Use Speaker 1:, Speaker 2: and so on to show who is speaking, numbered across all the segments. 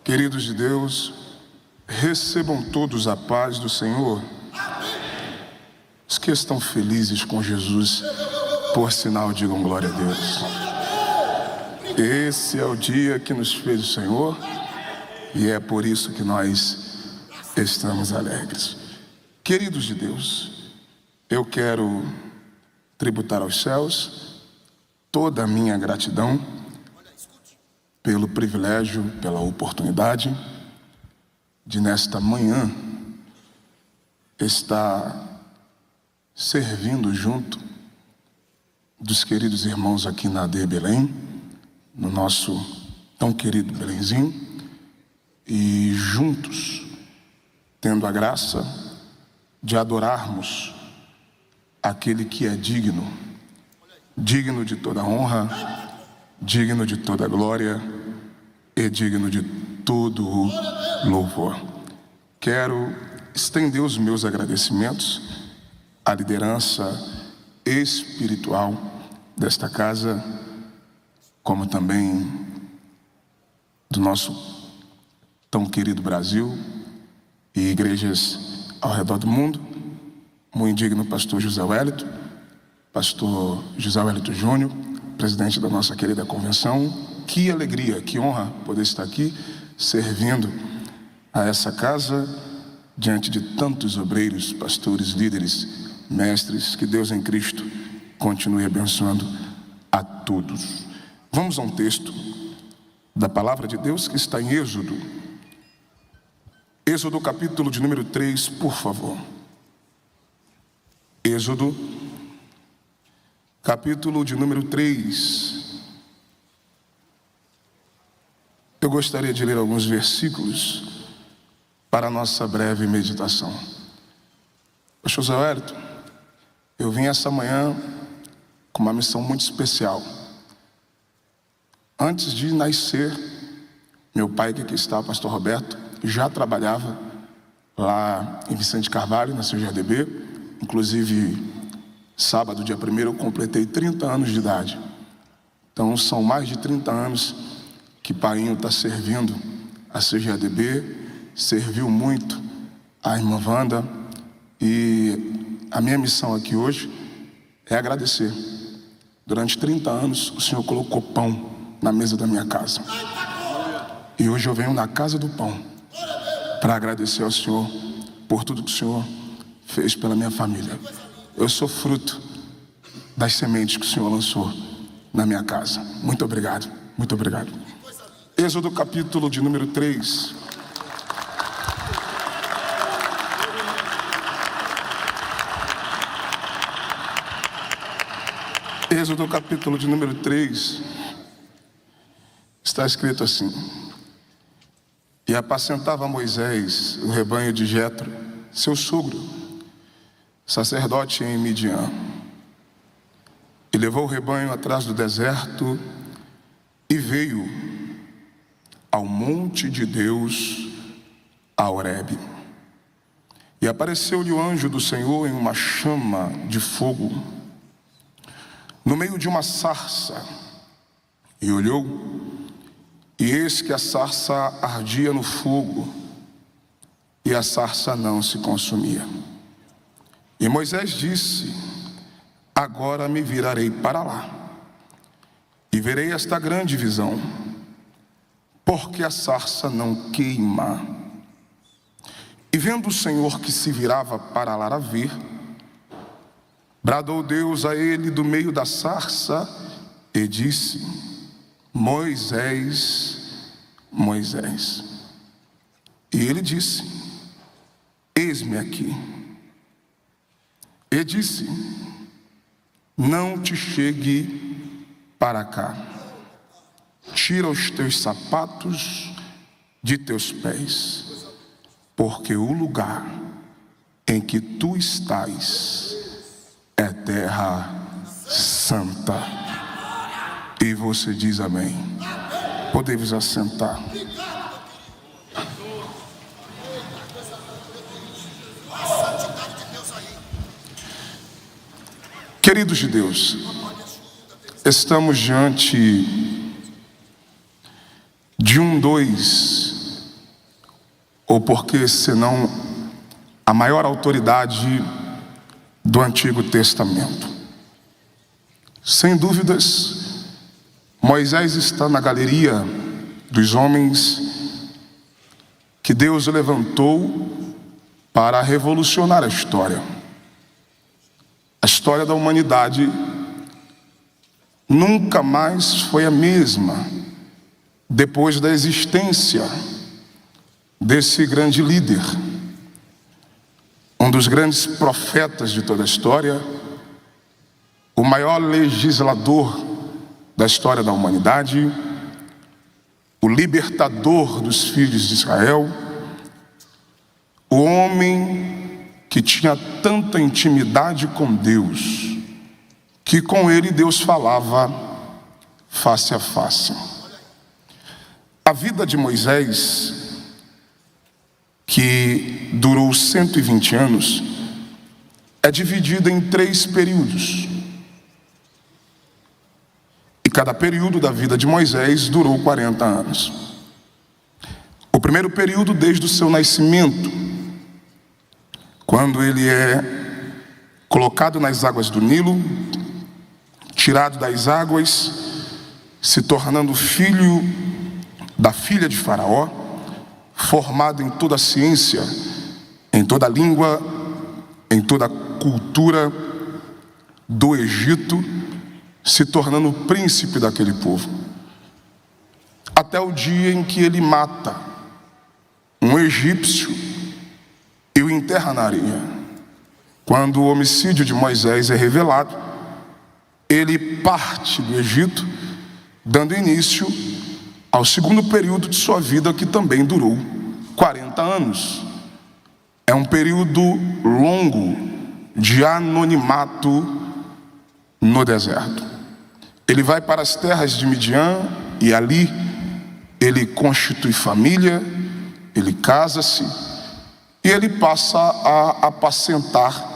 Speaker 1: Queridos de Deus, recebam todos a paz do Senhor. Os que estão felizes com Jesus, por sinal, digam glória a Deus. Esse é o dia que nos fez o Senhor e é por isso que nós estamos alegres. Queridos de Deus, eu quero tributar aos céus toda a minha gratidão pelo privilégio, pela oportunidade de nesta manhã estar servindo junto dos queridos irmãos aqui na AD Belém, no nosso tão querido Belenzinho, e juntos tendo a graça de adorarmos aquele que é digno de toda honra, digno de toda glória e digno de todo o louvor. Quero estender os meus agradecimentos à liderança espiritual desta casa, como também do nosso tão querido Brasil e igrejas ao redor do mundo, muito digno pastor José Wellington Júnior, presidente da nossa querida convenção. Que alegria, que honra poder estar aqui servindo a essa casa diante de tantos obreiros, pastores, líderes, mestres. Que Deus em Cristo continue abençoando a todos. Vamos a um texto da palavra de Deus que está em Êxodo capítulo de número 3, por favor. Êxodo capítulo de número 3. Eu gostaria de ler alguns versículos para a nossa breve meditação. Pastor José Wellington, eu vim essa manhã com uma missão muito especial. Antes de nascer, meu pai, que aqui está, o pastor Roberto, já trabalhava lá em Vicente Carvalho, na CGRDB. Inclusive, sábado, dia 1º, eu completei 30 anos de idade. Então, são mais de 30 anos que Painho está servindo a CGADB, serviu muito a irmã Wanda, e a minha missão aqui hoje é agradecer. Durante 30 anos o Senhor colocou pão na mesa da minha casa, e hoje eu venho na casa do pão para agradecer ao Senhor por tudo que o Senhor fez pela minha família. Eu sou fruto das sementes que o Senhor lançou na minha casa. Muito obrigado, muito obrigado. Êxodo capítulo de número 3. Êxodo capítulo de número 3. Está escrito assim: E apacentava Moisés o rebanho de Jetro, seu sogro, sacerdote em Midian. E levou o rebanho atrás do deserto e veio ao monte de Deus, a Horebe. E apareceu-lhe o anjo do Senhor em uma chama de fogo, no meio de uma sarça. E olhou, e eis que a sarça ardia no fogo, e a sarça não se consumia. E Moisés disse: Agora me virarei para lá, e verei esta grande visão, porque a sarça não queima. E vendo o Senhor que se virava para lá a ver, bradou Deus a ele do meio da sarça e disse: Moisés, Moisés. E ele disse: Eis-me aqui. E disse: Não te chegue para cá. Tira os teus sapatos de teus pés, porque o lugar em que tu estás é terra santa. E você diz amém. Podemos assentar. Queridos de Deus, estamos diante de um dos ou porque senão a maior autoridade do Antigo Testamento. Sem dúvidas, Moisés está na galeria dos homens que Deus levantou para revolucionar a história. A história da humanidade nunca mais foi a mesma depois da existência desse grande líder, um dos grandes profetas de toda a história, o maior legislador da história da humanidade, o libertador dos filhos de Israel, o homem que tinha tanta intimidade com Deus, que com ele Deus falava face a face. A vida de Moisés, que durou 120 anos, é dividida em 3 períodos. E cada período da vida de Moisés durou 40 anos. O primeiro período, desde o seu nascimento, quando ele é colocado nas águas do Nilo, tirado das águas, se tornando filho da filha de Faraó, formado em toda a ciência, em toda a língua, em toda a cultura do Egito, se tornando o príncipe daquele povo. Até o dia em que ele mata um egípcio e o enterra na areia. Quando o homicídio de Moisés é revelado, ele parte do Egito, dando início ao segundo período de sua vida, que também durou 40 anos. É um período longo de anonimato no deserto. Ele vai para as terras de Midian e ali ele constitui família, ele casa-se e ele passa a apacentar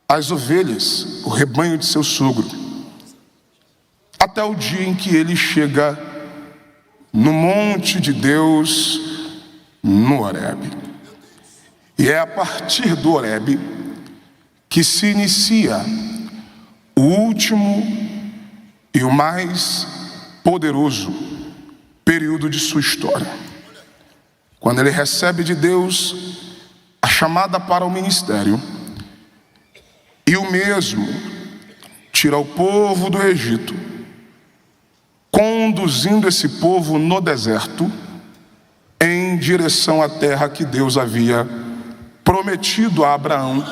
Speaker 1: as ovelhas, o rebanho de seu sogro, até o dia em que ele chega no monte de Deus, no Horebe. E é a partir do Horebe que se inicia o último e o mais poderoso período de sua história, quando ele recebe de Deus a chamada para o ministério, e o mesmo tira o povo do Egito, conduzindo esse povo no deserto em direção à terra que Deus havia prometido a Abraão,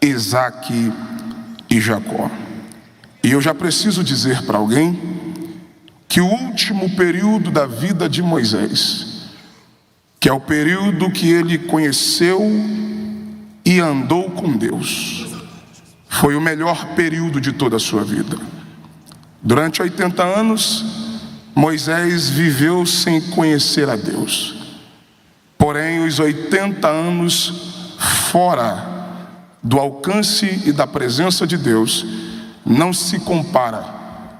Speaker 1: Isaque e Jacó. E eu já preciso dizer para alguém que o último período da vida de Moisés, que é o período que ele conheceu e andou com Deus, foi o melhor período de toda a sua vida. Durante 80 anos, Moisés viveu sem conhecer a Deus. Porém, os 80 anos fora do alcance e da presença de Deus não se compara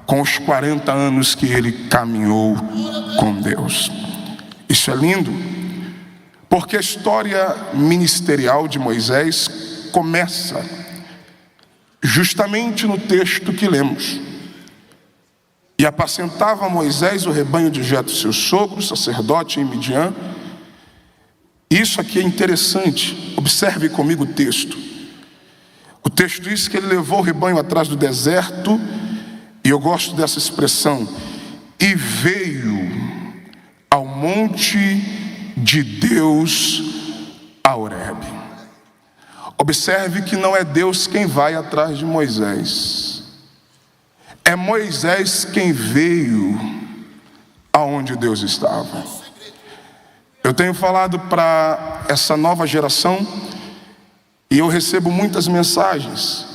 Speaker 1: com os 40 anos que ele caminhou com Deus. Isso é lindo, porque a história ministerial de Moisés começa justamente no texto que lemos. E apacentava Moisés o rebanho de Jetro, seu sogro, sacerdote em Midian. Isso aqui é interessante, observe comigo o texto. O texto diz que ele levou o rebanho atrás do deserto, e eu gosto dessa expressão, e veio ao monte de Deus, a Horebe. Observe que não é Deus quem vai atrás de Moisés, é Moisés quem veio aonde Deus estava. Eu tenho falado para essa nova geração, e eu recebo muitas mensagens,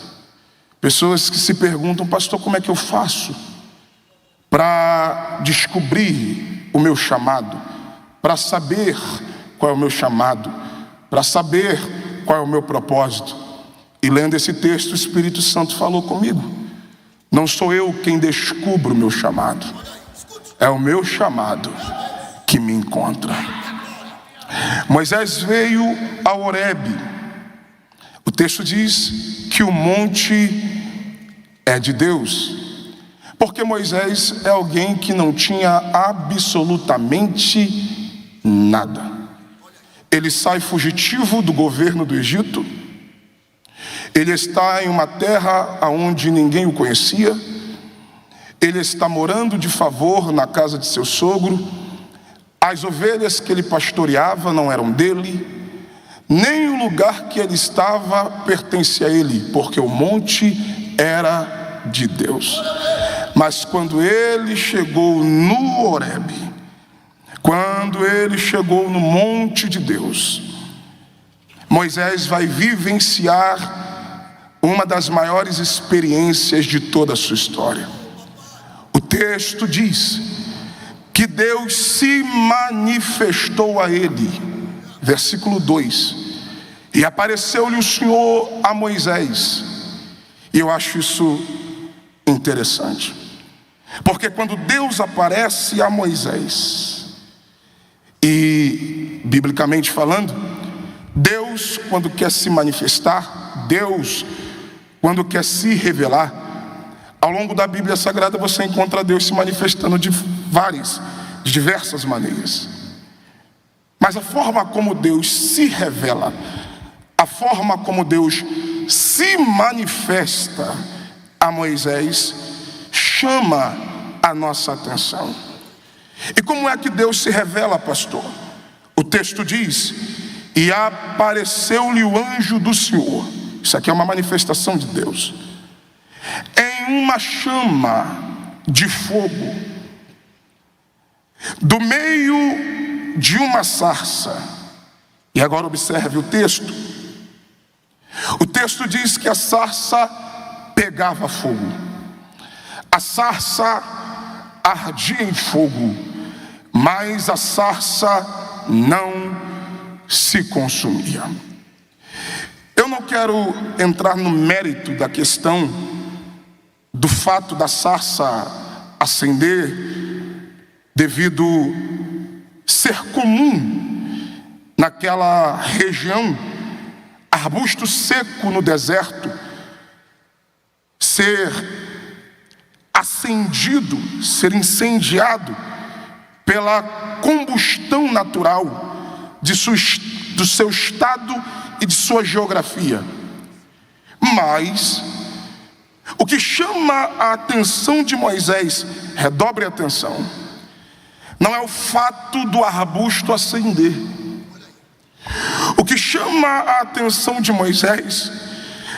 Speaker 1: pessoas que se perguntam: pastor, como é que eu faço para descobrir o meu chamado, para saber qual é o meu chamado, para saber qual é o meu propósito? E lendo esse texto, o Espírito Santo falou comigo: não sou eu quem descubro o meu chamado, é o meu chamado que me encontra. Moisés veio a Horebe. O texto diz que o monte é de Deus, porque Moisés é alguém que não tinha absolutamente nada. Ele sai fugitivo do governo do Egito. Ele está em uma terra onde ninguém o conhecia. Ele está morando de favor na casa de seu sogro. As ovelhas que ele pastoreava não eram dele, nem o lugar que ele estava pertencia a ele, porque o monte era de Deus. Mas quando ele chegou no Horebe, quando ele chegou no monte de Deus, Moisés vai vivenciar uma das maiores experiências de toda a sua história. O texto diz que Deus se manifestou a ele. Versículo 2. E apareceu-lhe o Senhor a Moisés. E eu acho isso interessante, porque quando Deus aparece a Moisés, e biblicamente falando, Deus, quando quer se manifestar, Deus, quando quer se revelar, ao longo da Bíblia Sagrada você encontra Deus se manifestando de diversas maneiras. Mas a forma como Deus se revela, a forma como Deus se manifesta a Moisés, chama a nossa atenção. E como é que Deus se revela, pastor? O texto diz: e apareceu-lhe o anjo do Senhor. Isso aqui é uma manifestação de Deus, em uma chama de fogo, do meio de uma sarça. E agora observe o texto. O texto diz que a sarça pegava fogo. A sarça ardia em fogo, mas a sarça não se consumia. Eu não quero entrar no mérito da questão do fato da sarça acender, devido ser comum naquela região, arbusto seco no deserto, ser acendido, ser incendiado pela combustão natural do seu estado e de sua geografia. Mas o que chama a atenção de Moisés, redobre a atenção, não é o fato do arbusto acender. O que chama a atenção de Moisés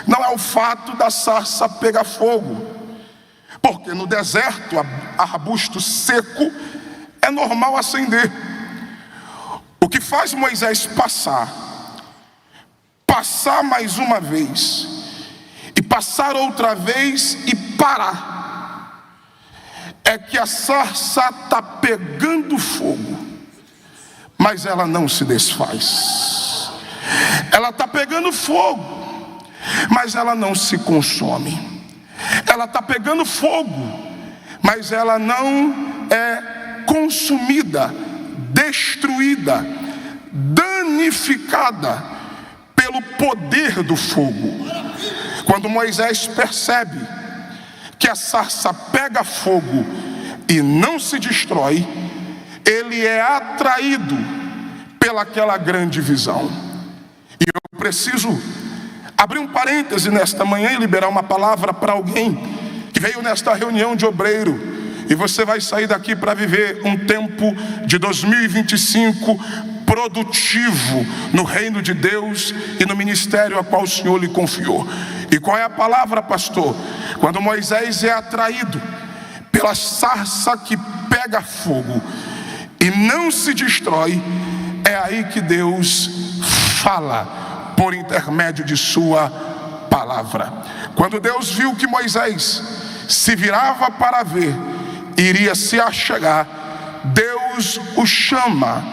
Speaker 1: não é o fato da sarça pegar fogo, porque no deserto, arbusto seco, é normal acender. O que faz Moisés passar mais uma vez, e passar outra vez e parar, é que a sarça está pegando fogo, mas ela não se desfaz. Ela está pegando fogo, mas ela não se consome. Ela está pegando fogo, mas ela não é consumida, destruída, danificada pelo poder do fogo. Quando Moisés percebe que a sarça pega fogo e não se destrói, ele é atraído pelaquela grande visão. E eu preciso abrir um parêntese nesta manhã e liberar uma palavra para alguém que veio nesta reunião de obreiro, e você vai sair daqui para viver um tempo de 2025 produtivo no reino de Deus e no ministério a qual o Senhor lhe confiou. E qual é a palavra, pastor? Quando Moisés é atraído pela sarça que pega fogo e não se destrói, é aí que Deus fala por intermédio de sua palavra. Quando Deus viu que Moisés se virava para ver, iria se achegar, Deus o chama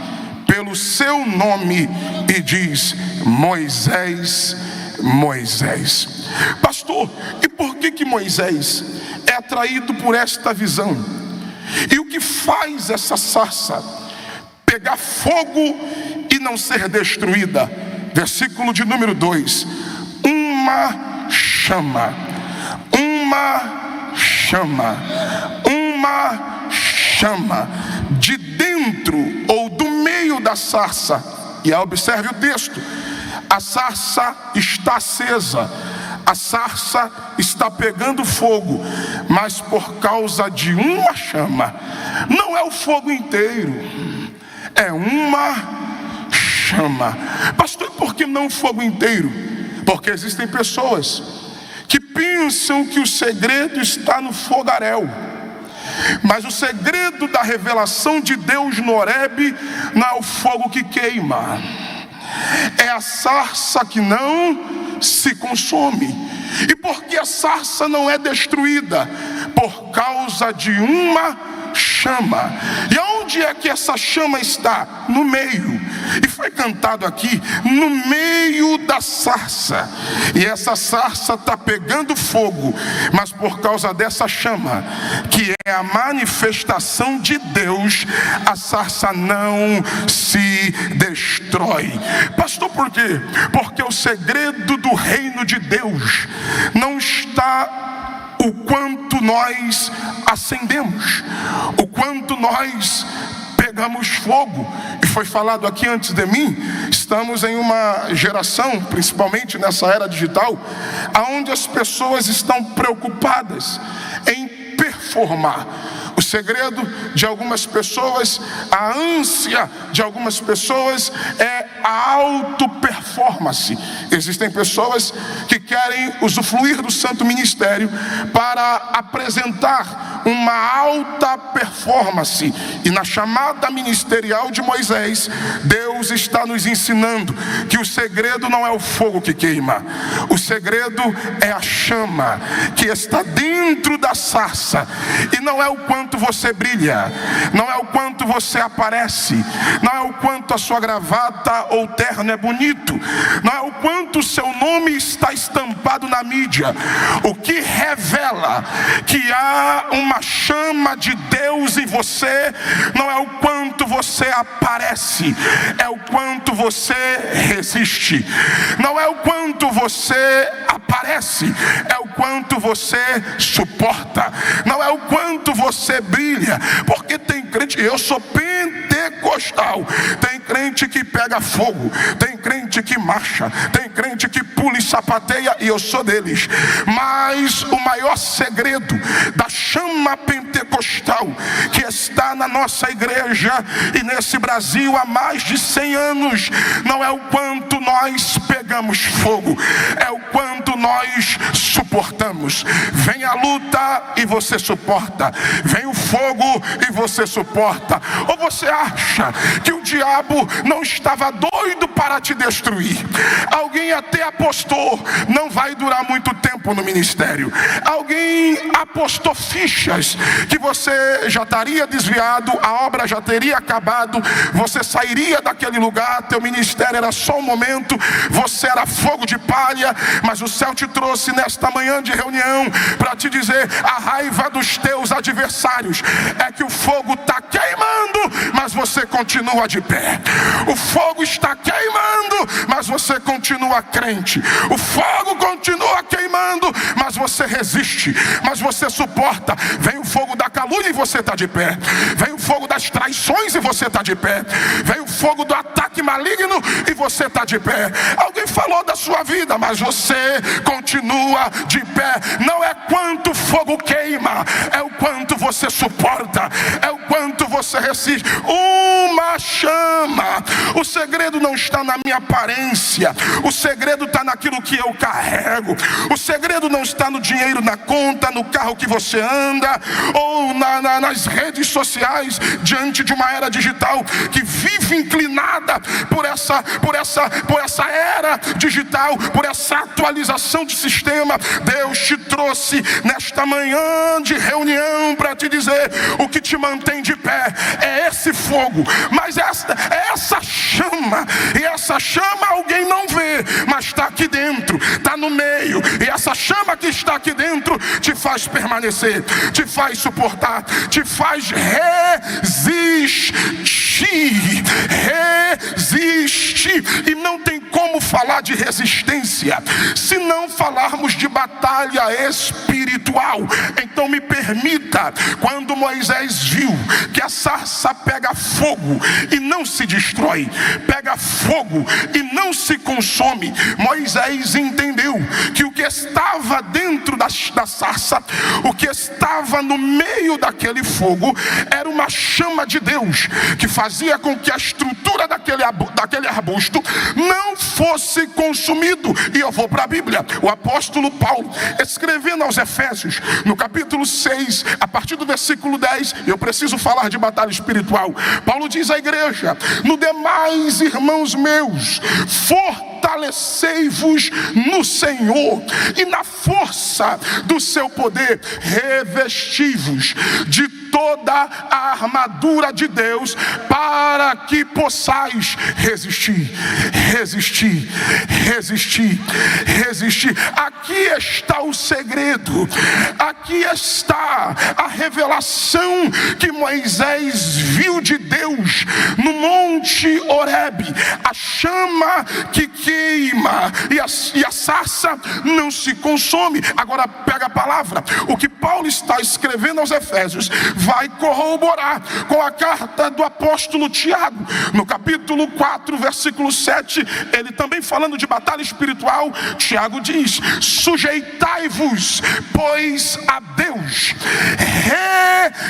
Speaker 1: pelo seu nome e diz: Moisés, Moisés. Pastor, e por que Moisés é atraído por esta visão? E o que faz essa sarça pegar fogo e não ser destruída. Versículo de número 2. Uma chama, uma chama, uma chama de dentro ou do meio da sarça. E observe o texto: a sarça está acesa, a sarça está pegando fogo, mas por causa de uma chama. Não é o fogo inteiro, é uma chama. Pastor, por que não o fogo inteiro? Porque existem pessoas que pensam que o segredo está no fogaréu. Mas o segredo da revelação de Deus no Horebe não é o fogo que queima, é a sarça que não se consome. E por que a sarça não é destruída? Por causa de uma chama. E aonde é que essa chama está? No meio. E foi cantado aqui, no meio da sarça. E essa sarça está pegando fogo, mas por causa dessa chama, que é a manifestação de Deus, a sarça não se destrói. Pastor, por quê? Porque o segredo do reino de Deus não está o quanto nós acendemos, o quanto nós pegamos fogo. E foi falado aqui antes de mim, estamos em uma geração, principalmente nessa era digital, onde as pessoas estão preocupadas em performar. O segredo de algumas pessoas, a ânsia de algumas pessoas é a auto-performance. Existem pessoas que querem usufruir do santo ministério para apresentar uma alta performance. E na chamada ministerial de Moisés, Deus está nos ensinando que o segredo não é o fogo que queima. O segredo é a chama que está dentro da sarça. E não é o quanto você brilha, não é o quanto você aparece, não é o quanto a sua gravata ou terno é bonito, não é o quanto o seu nome está estampado na mídia. O que revela que há uma chama de Deus em você não é o quanto você aparece, é o quanto você resiste. Não é o quanto você aparece, é o quanto você suporta. Não é o quanto você brilha, porque tem crente, eu sou pentecostal, tem crente que pega fogo, tem crente que marcha, tem crente que pula e sapateia, e eu sou deles. Mas o maior segredo da chama pentecostal que está na nossa igreja e nesse Brasil há mais de 100 anos, não é o quanto nós pegamos fogo, é o quanto nós suportamos. Vem a luta e você suporta, vem o fogo e você suporta. Ou você acha que o diabo não estava doido para te destruir? Alguém até apostou, não vai durar muito tempo no ministério. Alguém apostou fichas que você já estaria desviado, a obra já teria acabado, você sairia daquele lugar, teu ministério era só um momento, você era fogo de palha. Mas o céu te trouxe nesta manhã de reunião para te dizer: a raiva dos teus adversários é que o fogo está queimando, mas você continua de pé. O fogo está queimando, mas você continua crente. O fogo continua queimando, mas você resiste, mas você suporta. Vem o fogo da calúnia e você está de pé. Vem o fogo das traições e você está de pé. Vem o fogo do ataque maligno e você está de pé. Alguém falou da sua vida, mas você continua de pé. Não é quanto fogo queima, é o quanto você suporta, é o quanto você resiste. Uma chama. O segredo não está na minha aparência, o segredo está naquilo que eu carrego. O segredo não está no dinheiro na conta, no carro que você anda, ou nas redes sociais, diante de uma era digital que vive inclinada por essa era digital, por essa atualização de sistema. Deus te trouxe nesta manhã de reunião para te dizer: o que te mantém de pé é esse fogo, mas essa chama. E essa chama alguém não vê, mas está aqui dentro, está no meio. E essa chama que está aqui dentro te faz permanecer, te faz suportar, te faz resistir. E não tem como falar de resistência se não falarmos de batalha espiritual. Então me permita, quando Moisés viu que a sarça pega fogo e não se destrói, pega fogo e não se consome, Moisés entendeu que o que estava dentro da sarça, o que estava no meio daquele fogo, era uma chama de Deus, que fazia com que a estrutura daquele arbusto não fosse consumido. E eu vou para a Bíblia. O apóstolo Paulo, escrevendo aos Efésios, no capítulo 6, a partir do versículo 10, eu preciso falar de batalha espiritual. Paulo diz à igreja: no demais, irmãos meus, fortalecei-vos no Senhor e na força do seu poder, revesti-vos de toda a armadura de Deus, para que possais resistir. Aqui está o segredo, aqui está a revelação que Moisés viu de Deus no monte Horebe, a chama que queima e a sarça não se consome. Agora pega a palavra, o que Paulo está escrevendo aos Efésios vai corroborar com a carta do apóstolo Tiago, no capítulo 4, versículo 7, ele também falando de batalha espiritual. Tiago diz: sujeitai-vos, pois, a Deus,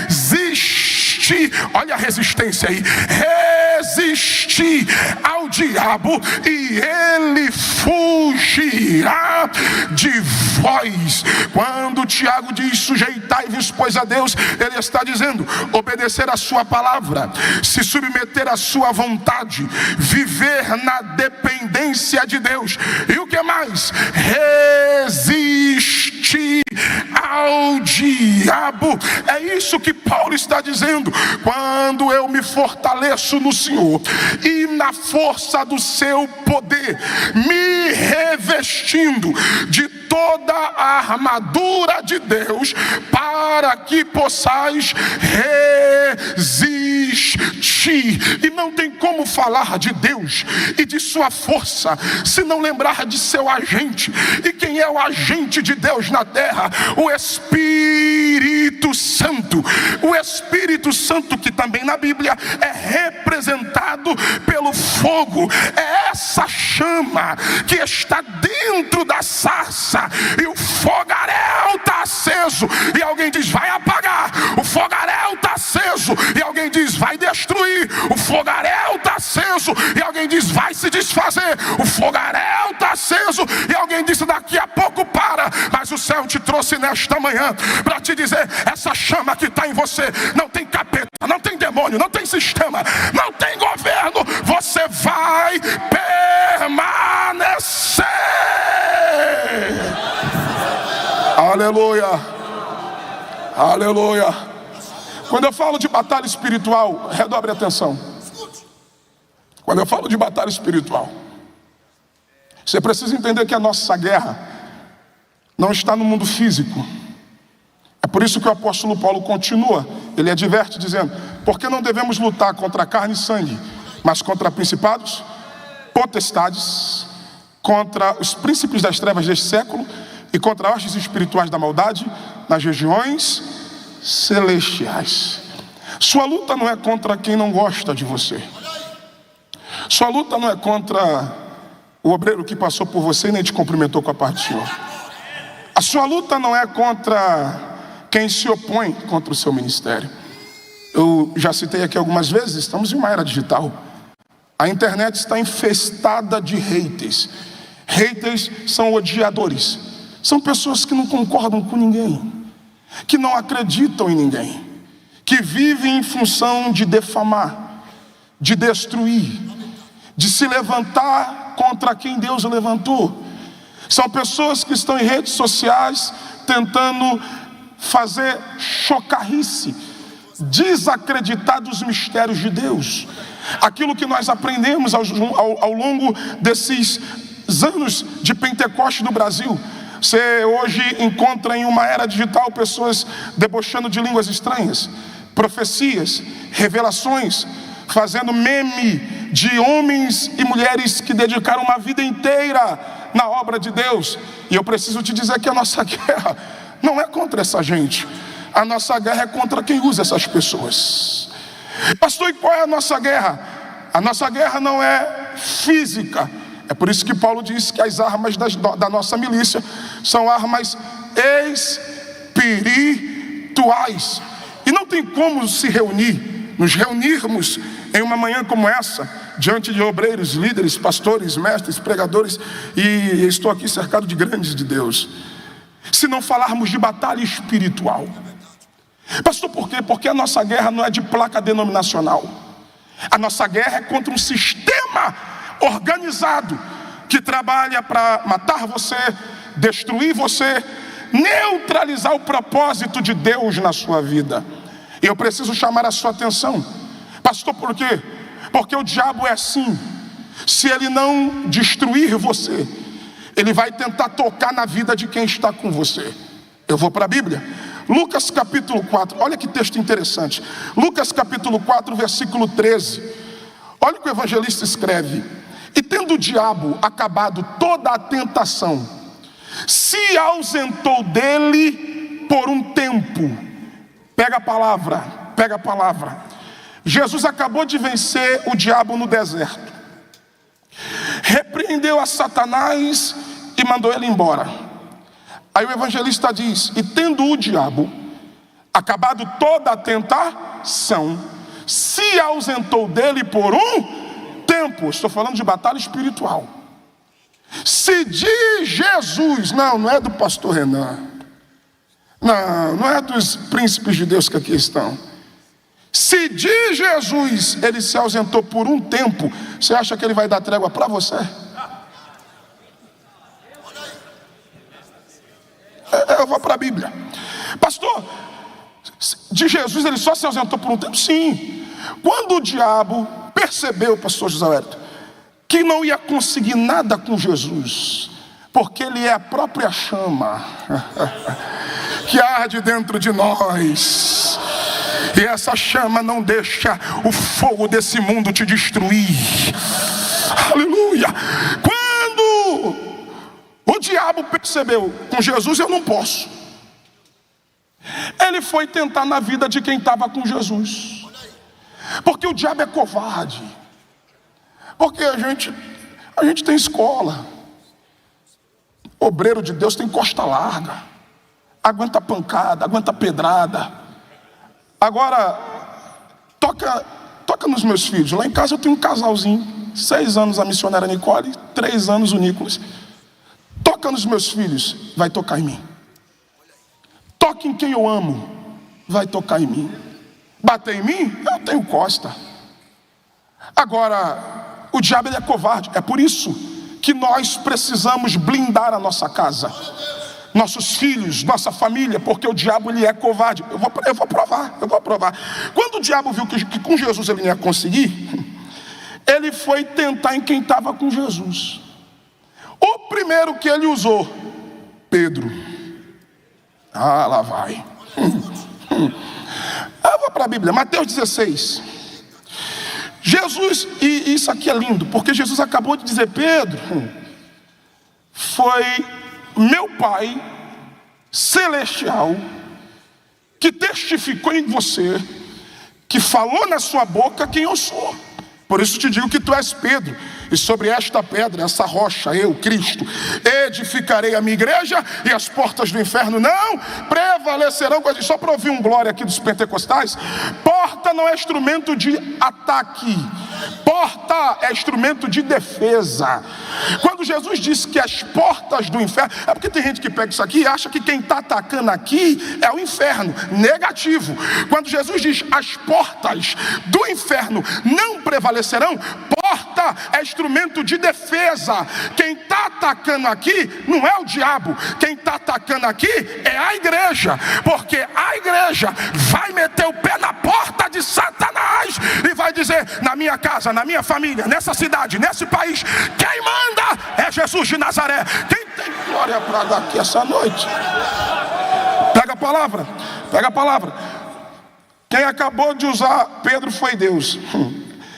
Speaker 1: resisti, olha a resistência aí, resisti ao diabo e ele fugirá de vós. Quando Tiago diz sujeitai-vos, pois, a Deus, ele está dizendo obedecer a sua palavra, se submeter à sua vontade, viver na dependência de Deus. E o que mais? Resistir ao diabo. É isso que Paulo está dizendo. Quando eu me fortaleço no Senhor e na força do seu poder, me revestindo de toda a armadura de Deus, para que possais resistir. E não tem como falar de Deus e de sua força se não lembrar de seu agente. E quem é o agente de Deus na terra? O Espírito Santo. O Espírito Santo, que também na Bíblia é representado pelo fogo. É essa chama que está dentro da sarça, e o fogaréu está aceso, e alguém diz vai apagar. O fogaréu está aceso, e alguém diz vai destruir. O fogaréu está aceso, e alguém diz vai se desfazer. O fogaréu está aceso, e alguém diz daqui a pouco para. Mas o céu te trouxe nesta manhã para te dizer: essa chama que está em você não tem capeta, não tem demônio, não tem sistema, não tem governo. Você vai permanecer. Aleluia, aleluia. Quando eu falo de batalha espiritual, redobre a atenção. Quando eu falo de batalha espiritual, você precisa entender que a nossa guerra não está no mundo físico. É por isso que o apóstolo Paulo continua, ele adverte dizendo: porque não devemos lutar contra carne e sangue, mas contra principados, potestades, contra os príncipes das trevas deste século e contra hostes espirituais da maldade nas regiões celestiais. Sua luta não é contra quem não gosta de você. Sua luta não é contra o obreiro que passou por você e nem te cumprimentou com a paz do Senhor. A sua luta não é contra quem se opõe contra o seu ministério. Eu já citei aqui algumas vezes, estamos em uma era digital. A internet está infestada de haters. Haters são odiadores. São pessoas que não concordam com ninguém, que não acreditam em ninguém, que vivem em função de defamar, de destruir, de se levantar contra quem Deus levantou. São pessoas que estão em redes sociais tentando fazer chocarrice, desacreditar dos mistérios de Deus. Aquilo que nós aprendemos ao longo desses anos de Pentecoste no Brasil. Você hoje encontra em uma era digital pessoas debochando de línguas estranhas, profecias, revelações, fazendo meme de homens e mulheres que dedicaram uma vida inteira na obra de Deus. E eu preciso te dizer que a nossa guerra não é contra essa gente. A nossa guerra é contra quem usa essas pessoas. Pastor, e qual é a nossa guerra? A nossa guerra não é física. É por isso que Paulo diz que as armas da nossa milícia são armas espirituais. E não tem como nos reunirmos em uma manhã como essa, diante de obreiros, líderes, pastores, mestres, pregadores, e estou aqui cercado de grandes de Deus, se não falarmos de batalha espiritual. Pastor, por quê? Porque a nossa guerra não é de placa denominacional. A nossa guerra é contra um sistema organizado que trabalha para matar você, destruir você, neutralizar o propósito de Deus na sua vida. E eu preciso chamar a sua atenção. Pastor, por quê? Porque o diabo é assim. Se ele não destruir você, ele vai tentar tocar na vida de quem está com você. Eu vou para a Bíblia. Lucas capítulo 4, olha que texto interessante. Lucas capítulo 4, versículo 13. Olha o que o evangelista escreve. E tendo o diabo acabado toda a tentação, se ausentou dele por um tempo. Pega a palavra, pega a palavra. Jesus acabou de vencer o diabo no deserto. Repreendeu a Satanás e mandou ele embora. Aí o evangelista diz, e tendo o diabo acabado toda a tentação, se ausentou dele por um tempo. Estou falando de batalha espiritual. Se de Jesus, não é do pastor Renan, não é dos príncipes de Deus que aqui estão. Se de Jesus ele se ausentou por um tempo, você acha que ele vai dar trégua para você? Eu vou para a Bíblia. Pastor, de Jesus ele só se ausentou por um tempo? Sim. Quando o diabo percebeu, pastor José Wellington, que não ia conseguir nada com Jesus, porque ele é a própria chama que arde dentro de nós, e essa chama não deixa o fogo desse mundo te destruir. Aleluia. Quando o diabo percebeu, com Jesus eu não posso, ele foi tentar na vida de quem estava com Jesus. Porque o diabo é covarde. Porque a gente tem escola. Obreiro de Deus tem costa larga. Aguenta pancada, aguenta pedrada. Agora, toca nos meus filhos. Lá em casa eu tenho um casalzinho. 6 anos a missionária Nicole, 3 anos o Nicolas. Toca nos meus filhos, vai tocar em mim. Toque em quem eu amo, vai tocar em mim. Bater em mim, eu tenho costa. Agora, o diabo ele é covarde. É por isso que nós precisamos blindar a nossa casa, nossos filhos, nossa família, porque o diabo ele é covarde. Eu vou provar. Quando o diabo viu que com Jesus ele não ia conseguir, ele foi tentar em quem estava com Jesus. O primeiro que ele usou, Pedro. Lá vai. Eu vou para a Bíblia, Mateus 16. Jesus, e isso aqui é lindo, porque Jesus acabou de dizer, Pedro, foi meu Pai celestial que testificou em você, que falou na sua boca quem eu sou. Por isso te digo que tu és Pedro, e sobre esta pedra, essa rocha, eu, Cristo, edificarei a minha igreja, e as portas do inferno não prevalecerão. Só para ouvir um glória aqui dos pentecostais. Porta não é instrumento de ataque, porta é instrumento de defesa. Quando Jesus disse que as portas do inferno, é porque tem gente que pega isso aqui e acha que quem está atacando aqui é o inferno. Negativo. Quando Jesus diz as portas do inferno não prevalecerão, porta é instrumento de defesa. Quem está atacando aqui não é o diabo, quem está atacando aqui é a igreja, porque a igreja vai meter o pé na porta de Satanás e vai dizer, na minha casa, na minha família, nessa cidade, nesse país, quem manda é Jesus de Nazaré. Quem tem glória para dar aqui essa noite? Pega a palavra, pega a palavra. Quem acabou de usar Pedro foi Deus.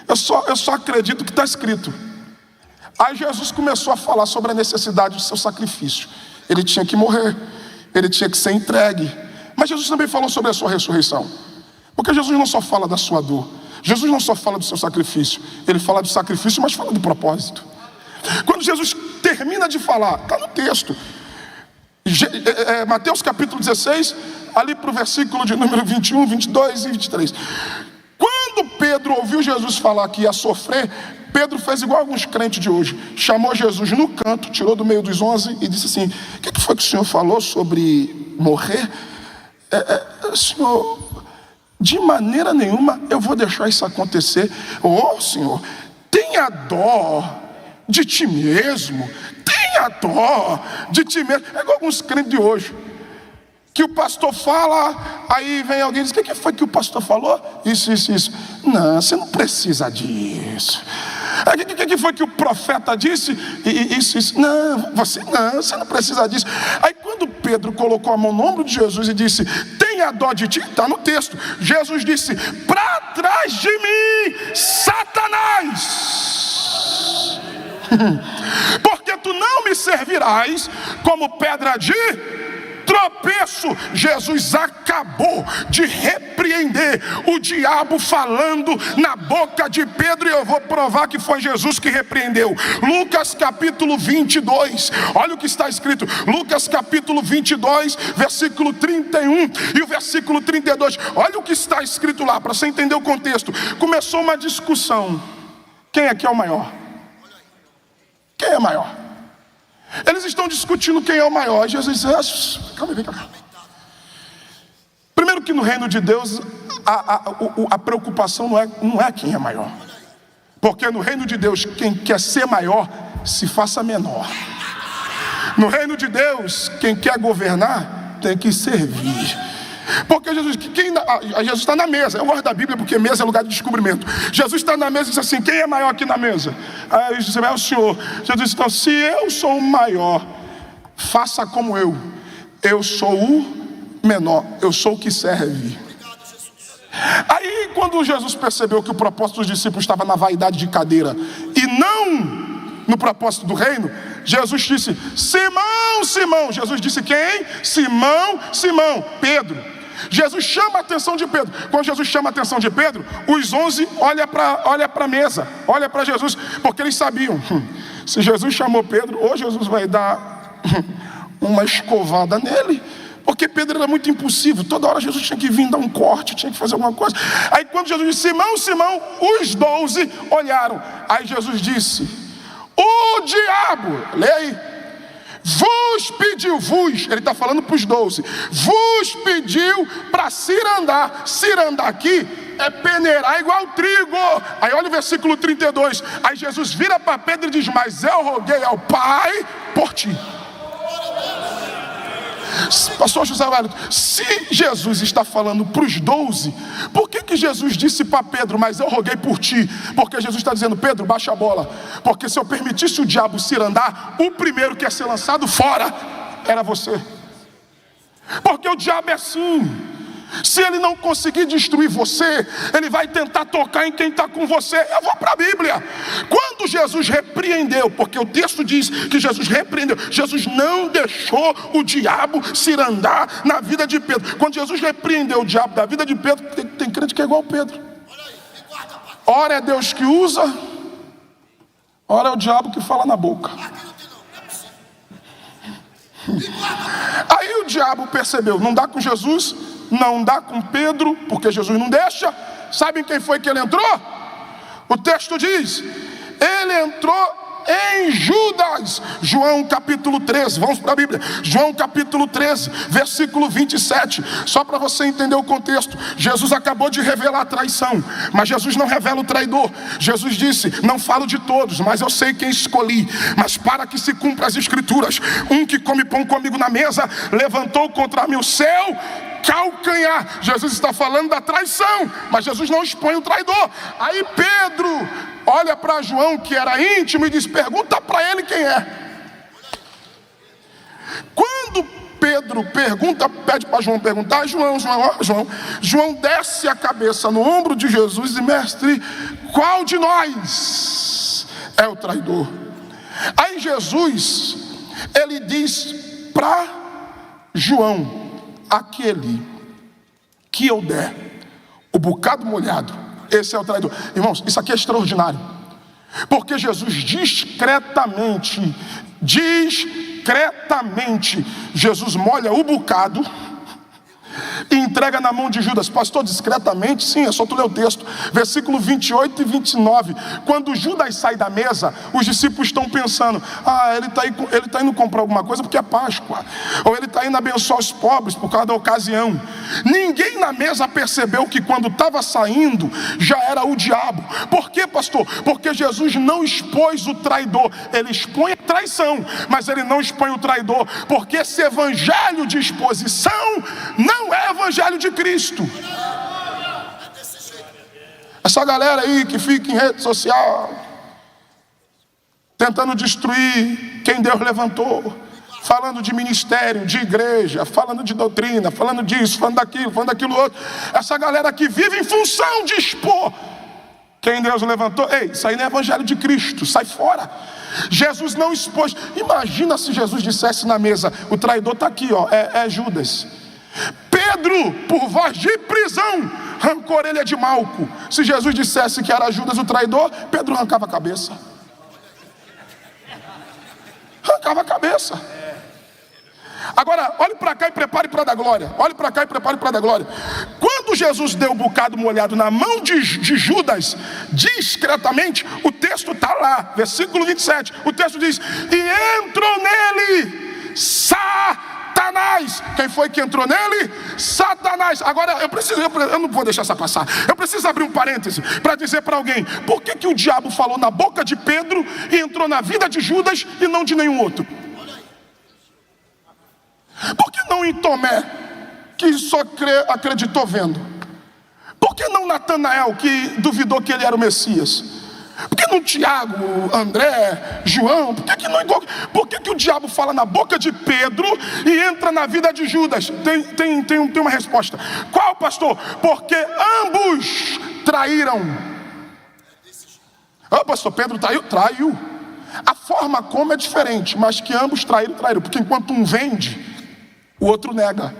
Speaker 1: Eu só acredito que está escrito. Aí Jesus começou a falar sobre a necessidade do seu sacrifício. Ele tinha que morrer, ele tinha que ser entregue. Mas Jesus também falou sobre a sua ressurreição. Porque Jesus não só fala da sua dor, Jesus não só fala do seu sacrifício, ele fala do sacrifício, mas fala do propósito. Quando Jesus termina de falar, está no texto, Mateus capítulo 16, ali para o versículo de número 21, 22 e 23. Quando Pedro ouviu Jesus falar que ia sofrer, Pedro fez igual alguns crentes de hoje. Chamou Jesus no canto, tirou do meio dos 11 e disse assim: o que foi que o senhor falou sobre morrer? Senhor, de maneira nenhuma eu vou deixar isso acontecer. Senhor, tenha dó de ti mesmo. Tenha dó de ti mesmo. É igual alguns crentes de hoje, que o pastor fala, aí vem alguém e diz: o que foi que o pastor falou? Isso. Não, você não precisa disso. O que foi que o profeta disse? Isso. Não, você não precisa disso. Aí quando Pedro colocou a mão no ombro de Jesus e disse: tenha dó de ti, está no texto. Jesus disse: para trás de mim, Satanás, porque tu não me servirás como pedra de tropeço. Jesus acabou de repreender o diabo falando na boca de Pedro, e eu vou provar que foi Jesus que repreendeu. Lucas capítulo 22, olha o que está escrito. Lucas capítulo 22, versículo 31 e o versículo 32. Olha o que está escrito lá, para você entender o contexto. Começou uma discussão: quem aqui é o maior? Quem é maior? Eles estão discutindo quem é o maior. E Jesus diz: calma, vem cá. Primeiro que no reino de Deus a preocupação não é quem é maior. Porque no reino de Deus, quem quer ser maior, se faça menor. No reino de Deus, quem quer governar, tem que servir. Porque Jesus está na mesa. Eu gosto da Bíblia porque mesa é lugar de descobrimento. Jesus está na mesa e diz assim: quem é maior aqui na mesa? Aí ele diz: é o Senhor. Jesus diz: então, se eu sou o maior, faça como eu. Eu sou o menor, eu sou o que serve. Aí quando Jesus percebeu que o propósito dos discípulos estava na vaidade de cadeira e não no propósito do reino, Jesus disse: Simão, Simão. Jesus disse quem? Simão, Pedro. Jesus chama a atenção de Pedro. Quando Jesus chama a atenção de Pedro, os 11 olham para a mesa, olham para Jesus, porque eles sabiam: se Jesus chamou Pedro, ou Jesus vai dar uma escovada nele, porque Pedro era muito impulsivo. Toda hora Jesus tinha que vir dar um corte, tinha que fazer alguma coisa. Aí quando Jesus disse: Simão, Simão, os 12 olharam. Aí Jesus disse: o diabo, lê aí, vos pediu, ele está falando para os 12, vos pediu para cirandar. Cirandar aqui é peneirar igual trigo. Aí olha o versículo 32. Aí Jesus vira para Pedro e diz: mas eu roguei ao Pai por ti. Pastor José Wellington, se Jesus está falando para os 12, por que Jesus disse para Pedro: mas eu roguei por ti? Porque Jesus está dizendo: Pedro, baixa a bola, porque se eu permitisse o diabo cirandar, o primeiro que ia ser lançado fora era você. Porque o diabo é assim: se ele não conseguir destruir você, ele vai tentar tocar em quem está com você. Eu vou para a Bíblia. Quando Jesus repreendeu, porque o texto diz que Jesus repreendeu, Jesus não deixou o diabo cirandar na vida de Pedro. Quando Jesus repreendeu o diabo da vida de Pedro, tem crente que é igual Pedro. Ora é Deus que usa, ora é o diabo que fala na boca. Aí o diabo percebeu: não dá com Jesus, não dá com Pedro, porque Jesus não deixa. Sabem quem foi que ele entrou? O texto diz: ele entrou em Judas. João capítulo 13, vamos para a Bíblia. João capítulo 13, versículo 27. Só para você entender o contexto. Jesus acabou de revelar a traição, mas Jesus não revela o traidor. Jesus disse: não falo de todos, mas eu sei quem escolhi. Mas para que se cumpra as escrituras, um que come pão comigo na mesa levantou contra mim o seu calcanhar. Jesus está falando da traição, mas Jesus não expõe o traidor. Aí Pedro olha para João, que era íntimo, e diz: pergunta para ele quem é. Quando Pedro pede para João perguntar. João desce a cabeça no ombro de Jesus e: mestre, qual de nós é o traidor? Aí Jesus, ele diz para João: aquele que eu der o bocado molhado, esse é o traidor. Irmãos, isso aqui é extraordinário, porque Jesus discretamente, Jesus molha o bocado e entrega na mão de Judas. Pastor, discretamente? Sim, é só tu ler o texto, versículo 28 e 29. Quando Judas sai da mesa, os discípulos estão pensando: ele está indo comprar alguma coisa porque é Páscoa, ou ele está indo abençoar os pobres por causa da ocasião. Ninguém na mesa percebeu que quando estava saindo já era o diabo. Por quê, pastor? Porque Jesus não expôs o traidor. Ele expõe a traição, mas ele não expõe o traidor, porque esse evangelho de exposição não é evangelho de Cristo. Essa galera aí que fica em rede social tentando destruir quem Deus levantou, falando de ministério, de igreja, falando de doutrina, falando disso, falando daquilo outro. Essa galera que vive em função de expor quem Deus levantou. Ei, isso aí não é evangelho de Cristo, sai fora. Jesus não expôs. Imagina se Jesus dissesse na mesa: o traidor está aqui, ó, é Judas. Pedro, por voz de prisão, arrancou a orelha de Malco. Se Jesus dissesse que era Judas o traidor, Pedro arrancava a cabeça. Arrancava a cabeça. Agora, olhe para cá e prepare para dar glória. Olhe para cá e prepare para dar glória. Quando Jesus deu o bocado molhado na mão de Judas, discretamente, o texto está lá, versículo 27. O texto diz: e entrou nele Satanás. Quem foi que entrou nele? Satanás. Agora, eu não vou deixar essa passar. Eu preciso abrir um parêntese para dizer para alguém: por que o diabo falou na boca de Pedro e entrou na vida de Judas e não de nenhum outro? Por que não em Tomé, que só acreditou vendo? Por que não Natanael, que duvidou que ele era o Messias? Por que não Tiago, André, João? Por que o diabo fala na boca de Pedro e entra na vida de Judas? Tem uma resposta. Qual, pastor? Porque ambos traíram. Pastor, Pedro traiu. A forma como é diferente, mas que ambos traíram. Porque enquanto um vende, o outro nega.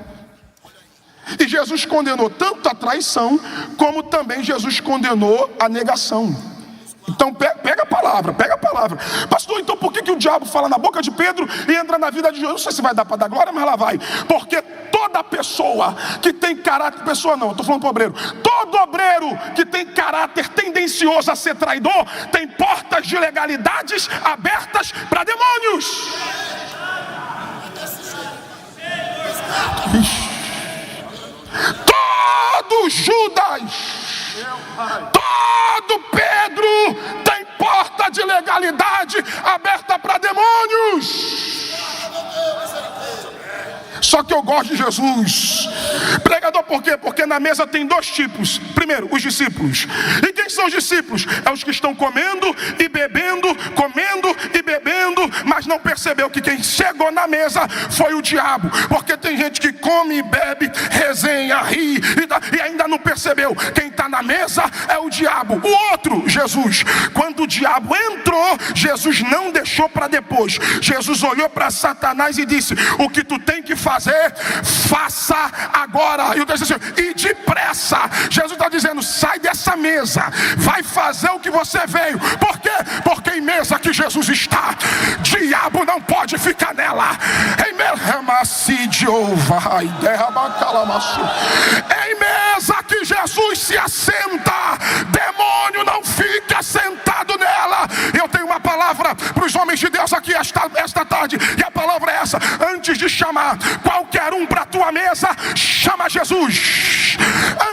Speaker 1: E Jesus condenou tanto a traição, como também Jesus condenou a negação. Então pega a palavra. Pastor, então por que o diabo fala na boca de Pedro e entra na vida de Jesus? Não sei se vai dar para dar glória, mas lá vai. Porque toda pessoa que tem caráter, pessoa não, eu estou falando para obreiro. Todo obreiro que tem caráter tendencioso a ser traidor, tem portas de legalidades abertas para demônios. Todo Judas, todo Pedro tem porta de legalidade aberta para demônios. Só que eu gosto de Jesus. Pregador, por quê? Porque na mesa tem dois tipos. Primeiro, os discípulos. E quem são os discípulos? É os que estão comendo e bebendo, mas não percebeu que quem chegou na mesa foi o diabo. Porque tem gente que come e bebe, resenha, ri e ainda não percebeu. Quem está na mesa é o diabo. O outro, Jesus. Quando o diabo entrou, Jesus não deixou para depois. Jesus olhou para Satanás e disse: o que tu tem que fazer, faça agora. E o texto diz assim: e depressa. Jesus está dizendo: sai dessa mesa, vai fazer o que você veio. Por quê? Porque em mesa que Jesus está, diabo não pode ficar nela. Em mesa que Jesus se assenta, demônio não fica sentado nela. Eu tenho uma palavra para os homens de Deus aqui esta tarde, e a palavra é essa: antes de chamar qualquer um para a tua mesa, chama Jesus.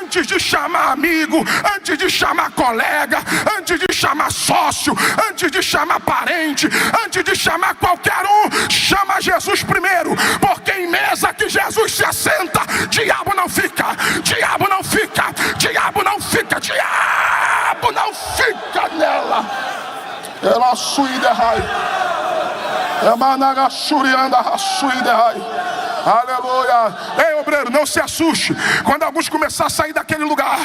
Speaker 1: Antes de chamar amigo, antes de chamar colega, antes de chamar sócio, antes de chamar parente, antes de chamar qualquer um, chama Jesus primeiro. Porque em mesa que Jesus se assenta, diabo não fica, diabo não fica, diabo não fica, diabo não fica nela. Ela suída rai. Emanaga churianda suída rai. Aleluia. Ei, obreiro, não se assuste quando alguns começarem a sair daquele lugar.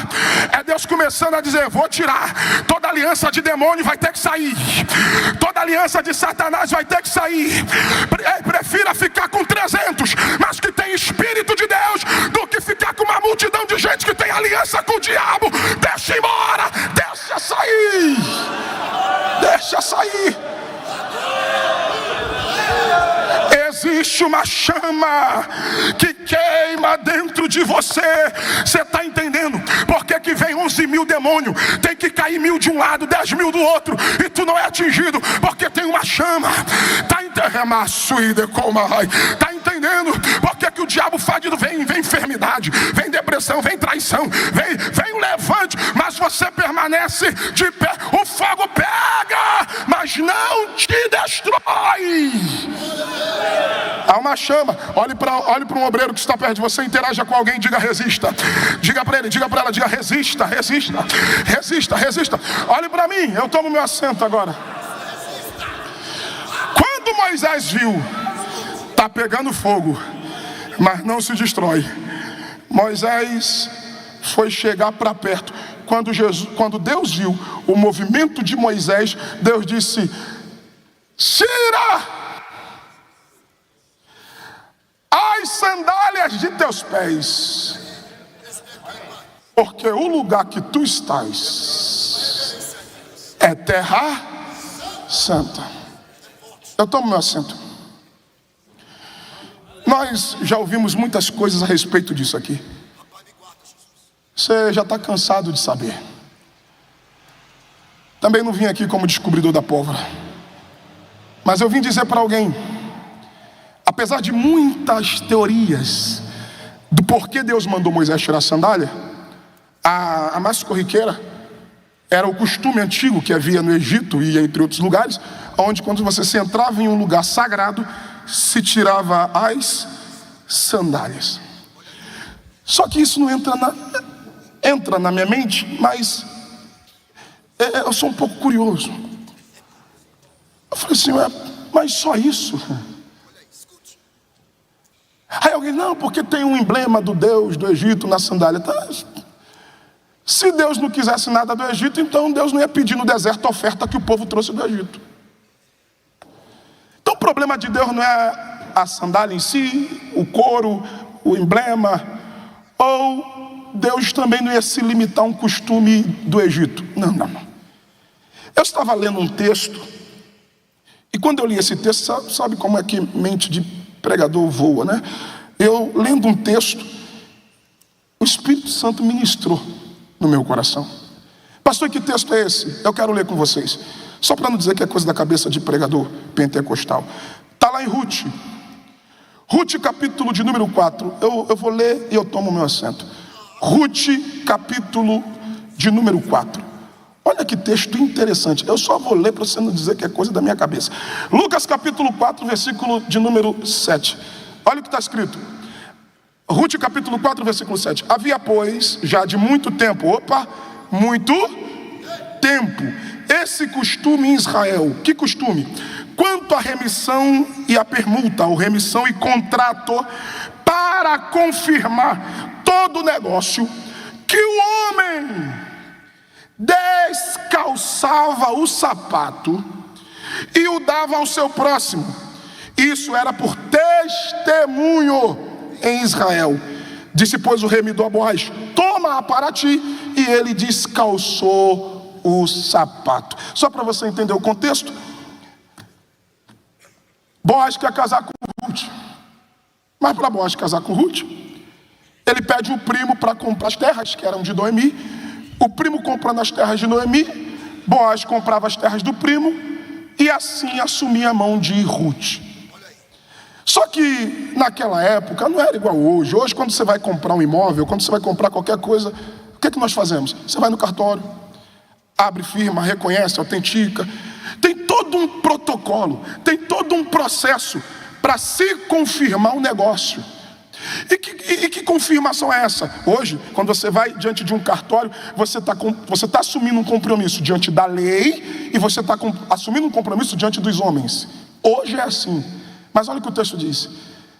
Speaker 1: É Deus começando a dizer: vou tirar. Toda aliança de demônio vai ter que sair. Toda aliança de Satanás vai ter que sair. Prefira ficar com 300, mas que tem Espírito de Deus, do que ficar com uma multidão de gente que tem aliança com o diabo. Deixa embora. Deixa sair. Deixa sair. Existe uma chama que queima dentro de você. Você está entendendo? Por que vem 11 mil demônios? Tem que cair 1000 de um lado, 10 mil do outro, e tu não é atingido, porque tem uma chama. Está entendendo? Por que o diabo faz? Vem enfermidade, vem depressão, vem traição, vem o levante, mas você permanece de pé. O fogo pega, mas não te destrói. Há uma chama. Olhe para um obreiro que está perto de você, interaja com alguém, diga: resista. Diga para ele, diga para ela, diga: resista, resista, resista, resista. Olhe para mim, eu tomo meu assento agora. Quando Moisés viu, está pegando fogo, mas não se destrói. Moisés foi chegar para perto. Quando Deus viu o movimento de Moisés, Deus disse: tira as sandálias de teus pés, porque o lugar que tu estás é terra santa. Eu tomo meu assento. Nós já ouvimos muitas coisas a respeito disso aqui. Você já está cansado de saber. Também não vim aqui como descobridor da pólvora, mas eu vim dizer para alguém: apesar de muitas teorias do porquê Deus mandou Moisés tirar a sandália, a mais corriqueira era o costume antigo que havia no Egito e entre outros lugares, onde quando você se entrava em um lugar sagrado, se tirava as sandálias. Só que isso não entra na minha mente, mas eu sou um pouco curioso. Eu falei assim: mas só isso? Aí alguém: não, porque tem um emblema do Deus do Egito na sandália. Tá. Se Deus não quisesse nada do Egito, então Deus não ia pedir no deserto a oferta que o povo trouxe do Egito. Então o problema de Deus não é a sandália em si, o couro, o emblema, ou Deus também não ia se limitar a um costume do Egito. Não. Eu estava lendo um texto, e quando eu li esse texto, sabe como é que mente de pregador voa, né? Eu lendo um texto, o Espírito Santo ministrou no meu coração. Pastor, que texto é esse? Eu quero ler com vocês, só para não dizer que é coisa da cabeça de pregador pentecostal. Está lá em Ruth capítulo de número 4. Eu vou ler e eu tomo meu assento. Ruth capítulo de número 4. Olha que texto interessante. Eu só vou ler para você não dizer que é coisa da minha cabeça. Lucas capítulo 4, versículo de número 7. Olha o que está escrito. Ruth capítulo 4, versículo 7. Havia, pois, já de muito tempo, muito tempo, esse costume em Israel. Que costume? Quanto à remissão e à permuta, ou remissão e contrato, para confirmar todo o negócio, que o homem descalçava o sapato e o dava ao seu próximo. Isso era por testemunho em Israel. Disse, pois, o remidor a Boaz: toma para ti. E ele descalçou o sapato. Só para você entender o contexto, Boaz quer casar com Ruth, mas para Boaz casar com Ruth, ele pede o primo para comprar as terras que eram de Noemi. O primo comprando as terras de Noemi, Boaz comprava as terras do primo e assim assumia a mão de Ruth. Só que naquela época não era igual hoje. Hoje, quando você vai comprar um imóvel, quando você vai comprar qualquer coisa, o que é que nós fazemos? Você vai no cartório, abre firma, reconhece, autentica. Tem todo um protocolo, tem todo um processo para se confirmar um negócio. E que confirmação é essa? Hoje, quando você vai diante de um cartório, você está assumindo um compromisso diante da lei e você está assumindo um compromisso diante dos homens. Hoje é assim. Mas olha o que o texto diz: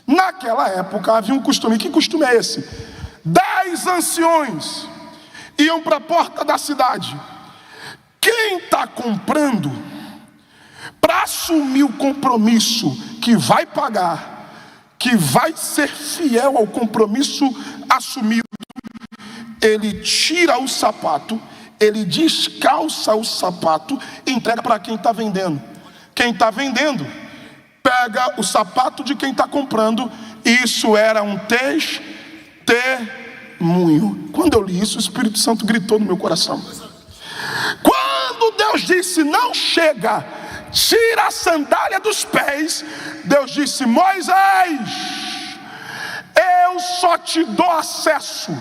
Speaker 1: Naquela época havia um costume. Que costume é esse? 10 anciões iam para a porta da cidade. Quem está comprando, para assumir o compromisso que vai pagar, que vai ser fiel ao compromisso assumido, ele tira o sapato, ele descalça o sapato e entrega para quem está vendendo. Quem está vendendo pega o sapato de quem está comprando. Isso era um testemunho. Quando eu li isso, o Espírito Santo gritou no meu coração. Quando Deus disse, não chega, tira a sandália dos pés, Deus disse, Moisés, eu só te dou acesso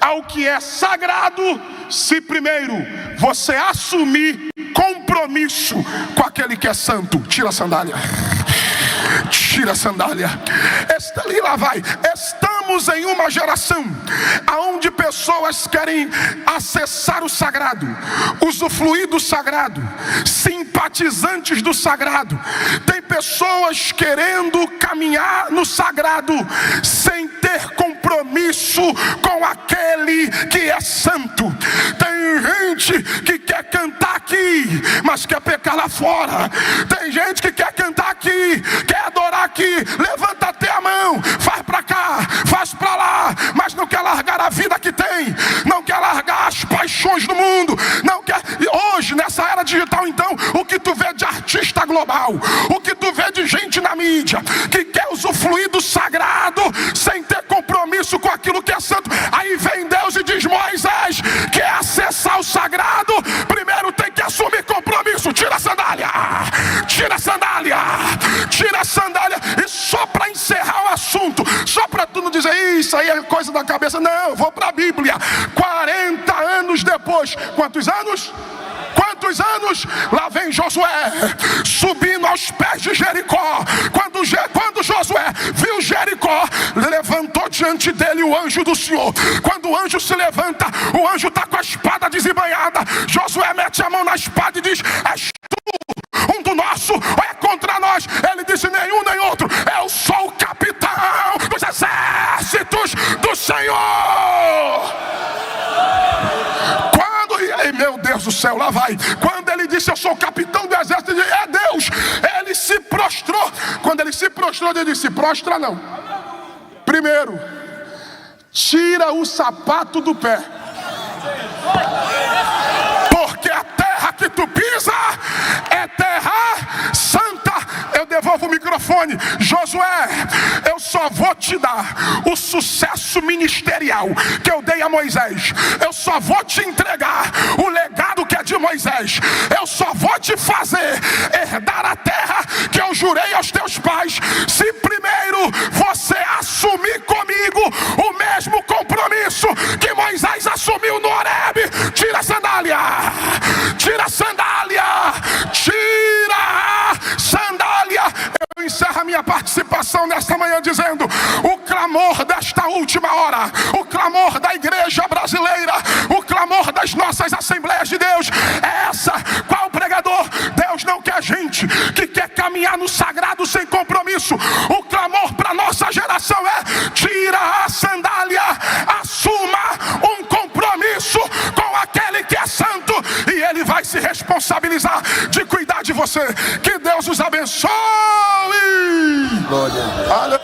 Speaker 1: ao que é sagrado se primeiro você assumir compromisso com aquele que é santo. Tira a sandália. Tira a sandália. E lá vai. Estamos em uma geração onde pessoas querem acessar o sagrado, usufruir do sagrado, simpatizantes do sagrado. Tem pessoas querendo caminhar no sagrado sem ter compromisso com aquele que é santo. Tem gente que quer cantar aqui, mas quer pecar lá fora. Tem gente que quer cantar aqui, quer adorar aqui, levanta até a mão, faz pra cá, faz pra lá, mas não quer largar a vida que tem, não quer largar as paixões do mundo, não quer. E hoje, nessa era digital, então, o que tu vê de artista global, o que tu vê de gente na mídia, que quer usufruir do sagrado, sem ter compromisso com aquilo que é santo. Aí vem Deus e diz, Moisés, quer acessar o sagrado, primeiro tem que assumir compromisso. Tira a sandália, tira a sandália, tira a sandália. E só para encerrar o assunto, só para tu não dizer, isso aí é coisa da cabeça, não, eu vou para a Bíblia. 40 anos depois, quantos anos? Quantos anos? Lá vem Josué subindo aos pés de Jericó. Quando Josué viu Jericó, levantou diante dele o anjo do Senhor. Quando o anjo se levanta, o anjo está com a espada desembainhada. Josué mete a mão na espada e diz, és tu um do nosso ou é contra nós? Ele disse, nenhum nem outro, eu sou o capitão dos exércitos do Senhor. Meu Deus do céu, lá vai. Quando ele disse, eu sou o capitão do exército, ele disse, é Deus. Ele se prostrou. Quando ele se prostrou, ele disse, prostra não. Primeiro, tira o sapato do pé. Porque a terra que tu pisa é terra santa. Eu devolvo o microfone. Josué, eu só vou te dar o sucesso ministerial que eu dei a Moisés. Eu só vou te entregar o legado que é de Moisés. Eu só vou te fazer herdar a terra que eu jurei aos teus pais, se primeiro você assumir comigo o mesmo compromisso que Moisés assumiu no Horebe. Tira a sandália, tira a sandália, tira a sandália. Eu encerro a minha participação nesta manhã dizendo, o clamor desta última hora, o clamor da igreja brasileira, o clamor das nossas Assembleias de Deus é essa. Qual pregador? Deus não quer gente que quer caminhar no sagrado sem compromisso. O clamor para nossa geração é, tira a sandália, assuma um compromisso com aquele que é santo, e ele vai se responsabilizar de cuidar de você. Que Deus os abençoe. Glória. Aleluia.